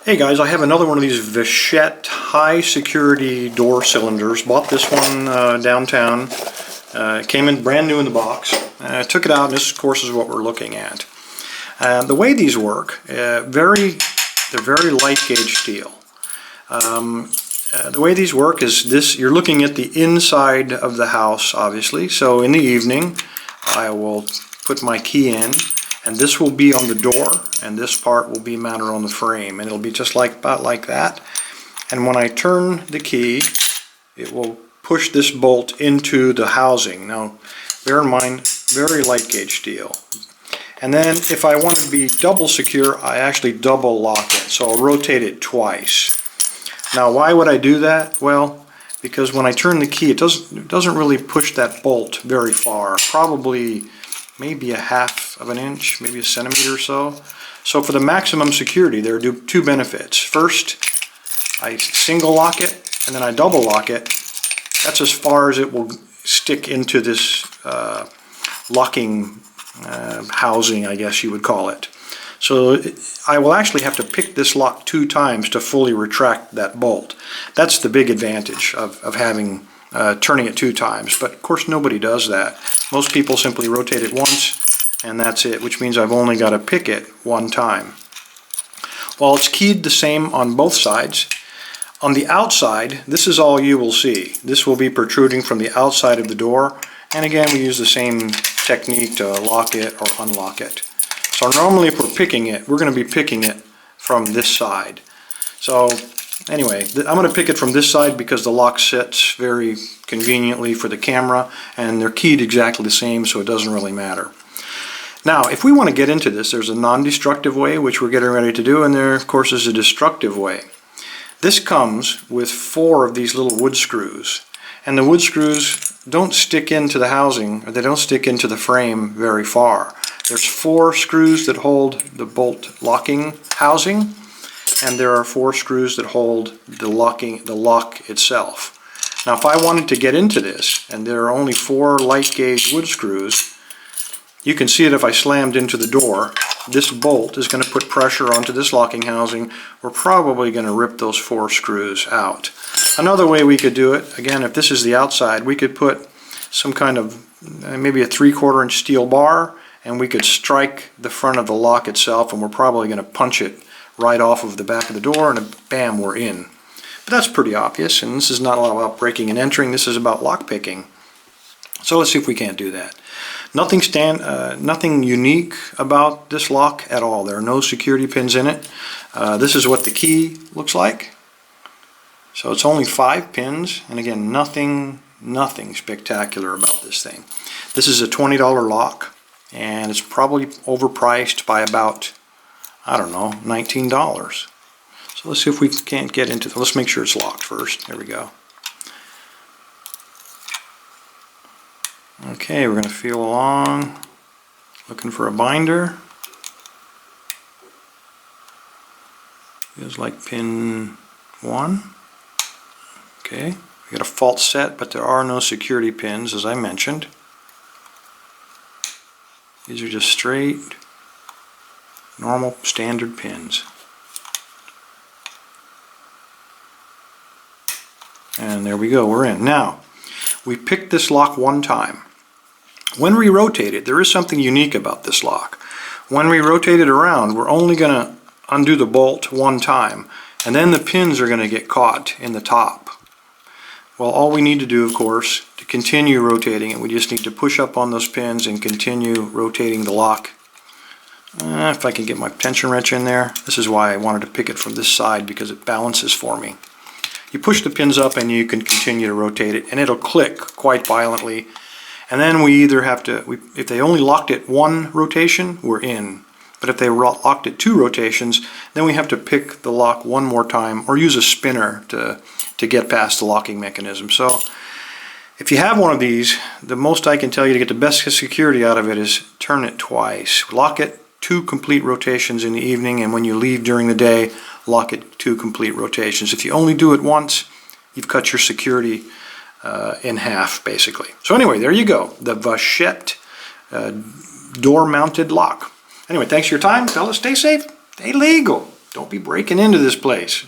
Hey guys, I have another one of these Vachette high security door cylinders. Bought this one downtown. It came in brand new in the box. I took it out, and this of course is what we're looking at. The way these work, they're very light gauge steel. The way these work is this: you're looking at the inside of the house, obviously. So in the evening, I will put my key in, and this will be on the door, and this part will be mounted on the frame, and it'll be just about like that. And when I turn the key, it will push this bolt into the housing. Now, bear in mind, very light gauge steel. And then if I want to be double secure, I actually double lock it, so I'll rotate it twice. Now, why would I do that? Well, because when I turn the key, it doesn't really push that bolt very far, probably maybe a half of an inch, maybe a centimeter or so. So for the maximum security, there are two benefits. First, I single lock it, and then I double lock it. That's as far as it will stick into this locking housing, I guess you would call it. So I will actually have to pick this lock 2 times to fully retract that bolt. That's the big advantage of having turning it 2 times, but of course nobody does that. Most people simply rotate it once and that's it, which means I've only got to pick it 1 time. Well, it's keyed the same on both sides. On the outside, this is all you will see. This will be protruding from the outside of the door, and again we use the same technique to lock it or unlock it. So normally if we're picking it, we're going to be picking it from this side. So anyway, I'm going to pick it from this side because the lock sits very conveniently for the camera, and they're keyed exactly the same, so it doesn't really matter. Now, if we want to get into this, there's a non-destructive way, which we're getting ready to do, and there, of course, is a destructive way. This comes with 4 of these little wood screws, and the wood screws don't stick into the housing, or they don't stick into the frame very far. There's 4 screws that hold the bolt locking housing, and there are 4 screws that hold the lock itself. Now, if I wanted to get into this, and there are only 4 light gauge wood screws, you can see it if I slammed into the door. This bolt is going to put pressure onto this locking housing. We're probably going to rip those 4 screws out. Another way we could do it, again, if this is the outside, we could put some kind of maybe a 3/4 inch steel bar, and we could strike the front of the lock itself, and we're probably going to punch it right off of the back of the door, and bam, we're in. But that's pretty obvious, and this is not all about breaking and entering. This is about lock picking. So let's see if we can't do that. Nothing unique about this lock at all. There are no security pins in it. This is what the key looks like. So it's only 5 pins, and again, nothing spectacular about this thing. This is a $20 lock, and it's probably overpriced by about, I don't know, $19. So let's see if we can't get into it. Let's make sure it's locked first. There we go. Okay, we're going to feel along, looking for a binder. Feels like pin 1. Okay, we got a fault set, but there are no security pins, as I mentioned. These are just straight, normal, standard pins. And there we go, we're in. Now, we picked this lock 1 time. When we rotate it, there is something unique about this lock. When we rotate it around, we're only going to undo the bolt 1 time, and then the pins are going to get caught in the top. Well, all we need to do, of course, to continue rotating it, we just need to push up on those pins and continue rotating the lock. If I can get my tension wrench in there. This is why I wanted to pick it from this side, because it balances for me. You push the pins up and you can continue to rotate it, and it'll click quite violently. And then we either have to, if they only locked it 1 rotation, we're in. But if they locked it 2 rotations, then we have to pick the lock 1 more time, or use a spinner to get past the locking mechanism. So if you have one of these, the most I can tell you to get the best security out of it is turn it twice. Lock it 2 complete rotations in the evening, and when you leave during the day, lock it 2 complete rotations. If you only do it once, you've cut your security in half, basically. So anyway, there you go. The Vachette door-mounted lock. Anyway, thanks for your time, fellas. Stay safe. Stay legal. Don't be breaking into this place.